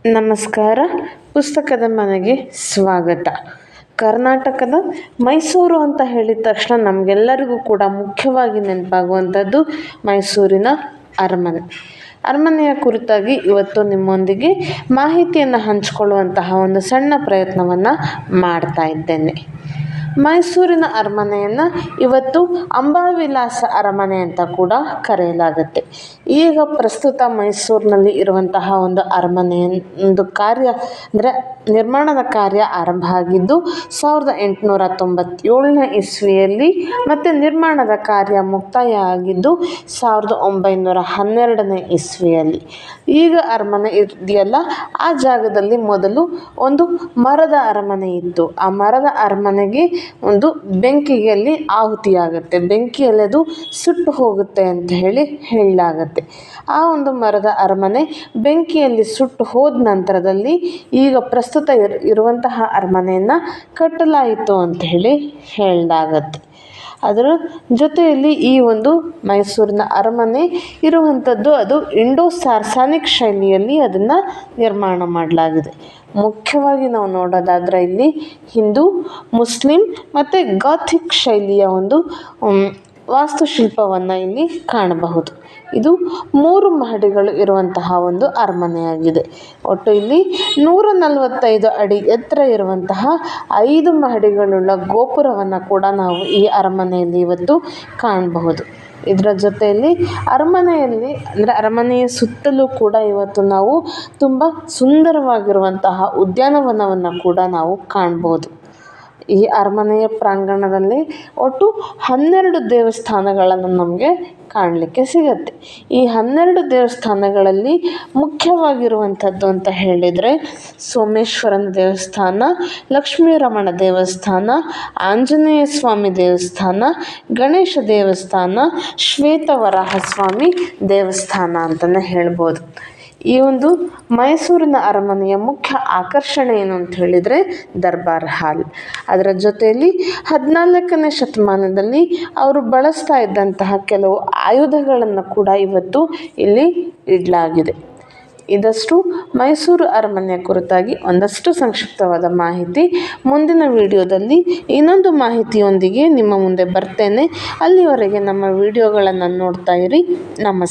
ನಮಸ್ಕಾರ. ಪುಸ್ತಕದ ಮನೆಗೆ ಸ್ವಾಗತ. ಕರ್ನಾಟಕದ ಮೈಸೂರು ಅಂತ ಹೇಳಿದ ತಕ್ಷಣ ನಮಗೆಲ್ಲರಿಗೂ ಕೂಡ ಮುಖ್ಯವಾಗಿ ನೆನಪಾಗುವಂಥದ್ದು ಮೈಸೂರಿನ ಅರಮನೆ. ಅರಮನೆಯ ಕುರಿತಾಗಿ ಇವತ್ತು ನಿಮ್ಮೊಂದಿಗೆ ಮಾಹಿತಿಯನ್ನು ಹಂಚಿಕೊಳ್ಳುವಂತಹ ಒಂದು ಸಣ್ಣ ಪ್ರಯತ್ನವನ್ನು ಮಾಡ್ತಾ ಇದ್ದೇನೆ. ಮೈಸೂರಿನ ಅರಮನೆಯನ್ನು ಇವತ್ತು ಅಂಬಾವಿಲಾಸ ಅರಮನೆ ಅಂತ ಕೂಡ ಕರೆಯಲಾಗುತ್ತೆ. ಈಗ ಪ್ರಸ್ತುತ ಮೈಸೂರಿನಲ್ಲಿ ಇರುವಂತಹ ಒಂದು ಅರಮನೆಯ ಒಂದು ಕಾರ್ಯ ಅಂದರೆ ನಿರ್ಮಾಣದ ಕಾರ್ಯ ಆರಂಭ ಆಗಿದ್ದು 1897ನೇ ಇಸ್ವಿಯಲ್ಲಿ ಮತ್ತು ನಿರ್ಮಾಣದ ಕಾರ್ಯ ಮುಕ್ತಾಯ ಆಗಿದ್ದು 1912ನೇ ಇಸ್ವಿಯಲ್ಲಿ. ಈಗ ಅರಮನೆ ಇದೆಯಲ್ಲ, ಆ ಜಾಗದಲ್ಲಿ ಮೊದಲು ಒಂದು ಮರದ ಅರಮನೆ ಇತ್ತು. ಆ ಮರದ ಅರಮನೆಗೆ ಒಂದು ಬೆಂಕಿಯಲ್ಲಿ ಆಹುತಿಯಾಗುತ್ತೆ, ಬೆಂಕಿಯಲ್ಲಿ ಅದು ಸುಟ್ಟು ಹೋಗುತ್ತೆ ಅಂತ ಹೇಳಲಾಗತ್ತೆ. ಆ ಒಂದು ಮರದ ಅರಮನೆ ಬೆಂಕಿಯಲ್ಲಿ ಸುಟ್ಟು ಹೋದ ನಂತರದಲ್ಲಿ ಈಗ ಪ್ರಸ್ತುತ ಇರುವಂತಹ ಅರಮನೆಯನ್ನು ಕಟ್ಟಲಾಯಿತು ಅಂತ ಹೇಳಲಾಗತ್ತೆ. ಅದರ ಜೊತೆಯಲ್ಲಿ ಈ ಒಂದು ಮೈಸೂರಿನ ಅರಮನೆ ಇರುವಂಥದ್ದು ಅದು ಇಂಡೋ ಸಾರ್ಸಾನಿಕ್ ಶೈಲಿಯಲ್ಲಿ ಅದನ್ನು ನಿರ್ಮಾಣ ಮಾಡಲಾಗಿದೆ. ಮುಖ್ಯವಾಗಿ ನಾವು ನೋಡೋದಾದರೆ ಇಲ್ಲಿ ಹಿಂದೂ, ಮುಸ್ಲಿಂ ಮತ್ತು ಗಾಥಿಕ್ ಶೈಲಿಯ ಒಂದು ವಾಸ್ತುಶಿಲ್ಪವನ್ನು ಇಲ್ಲಿ ಕಾಣಬಹುದು. ಇದು 3 ಮಹಡಿಗಳು ಇರುವಂತಹ ಒಂದು ಅರಮನೆಯಾಗಿದೆ. ಒಟ್ಟು ಇಲ್ಲಿ 145 ಅಡಿ ಎತ್ತರ ಇರುವಂತಹ 5 ಮಹಡಿಗಳುಳ್ಳ ಗೋಪುರವನ್ನು ಕೂಡ ನಾವು ಈ ಅರಮನೆಯಲ್ಲಿ ಇವತ್ತು ಕಾಣಬಹುದು. ಇದರ ಜೊತೆಯಲ್ಲಿ ಅರಮನೆಯ ಸುತ್ತಲೂ ಕೂಡ ಇವತ್ತು ನಾವು ತುಂಬ ಸುಂದರವಾಗಿರುವಂತಹ ಉದ್ಯಾನವನವನ್ನು ಕೂಡ ನಾವು ಕಾಣ್ಬೋದು. ಈ ಅರಮನೆಯ ಪ್ರಾಂಗಣದಲ್ಲಿ ಒಟ್ಟು 12 ದೇವಸ್ಥಾನಗಳನ್ನು ನಮಗೆ ಕಾಣಲಿಕ್ಕೆ ಸಿಗತ್ತೆ. ಈ 12 ದೇವಸ್ಥಾನಗಳಲ್ಲಿ ಮುಖ್ಯವಾಗಿರುವಂಥದ್ದು ಅಂತ ಹೇಳಿದರೆ ಸೋಮೇಶ್ವರನ ದೇವಸ್ಥಾನ, ಲಕ್ಷ್ಮೀರಮಣ ದೇವಸ್ಥಾನ, ಆಂಜನೇಯ ಸ್ವಾಮಿ ದೇವಸ್ಥಾನ, ಗಣೇಶ ದೇವಸ್ಥಾನ, ಶ್ವೇತವರಾಹ ಸ್ವಾಮಿ ದೇವಸ್ಥಾನ ಅಂತಲೇ ಹೇಳ್ಬೋದು. ಈ ಒಂದು ಮೈಸೂರಿನ ಅರಮನೆಯ ಮುಖ್ಯ ಆಕರ್ಷಣೆ ಏನು ಅಂತ ಹೇಳಿದರೆ ದರ್ಬಾರ್ ಹಾಲ್. ಅದರ ಜೊತೆಯಲ್ಲಿ 14ನೇ ಶತಮಾನದಲ್ಲಿ ಅವರು ಬಳಸ್ತಾ ಇದ್ದಂತಹ ಕೆಲವು ಆಯುಧಗಳನ್ನು ಕೂಡ ಇವತ್ತು ಇಲ್ಲಿ ಇಡಲಾಗಿದೆ. ಇದಷ್ಟು ಮೈಸೂರು ಅರಮನೆಯ ಕುರಿತಾಗಿ ಒಂದಷ್ಟು ಸಂಕ್ಷಿಪ್ತವಾದ ಮಾಹಿತಿ. ಮುಂದಿನ ವಿಡಿಯೋದಲ್ಲಿ ಇನ್ನೊಂದು ಮಾಹಿತಿಯೊಂದಿಗೆ ನಿಮ್ಮ ಮುಂದೆ ಬರ್ತೇನೆ. ಅಲ್ಲಿವರೆಗೆ ನಮ್ಮ ವಿಡಿಯೋಗಳನ್ನು ನೋಡ್ತಾ ಇರಿ. ನಮಸ್ಕಾರ.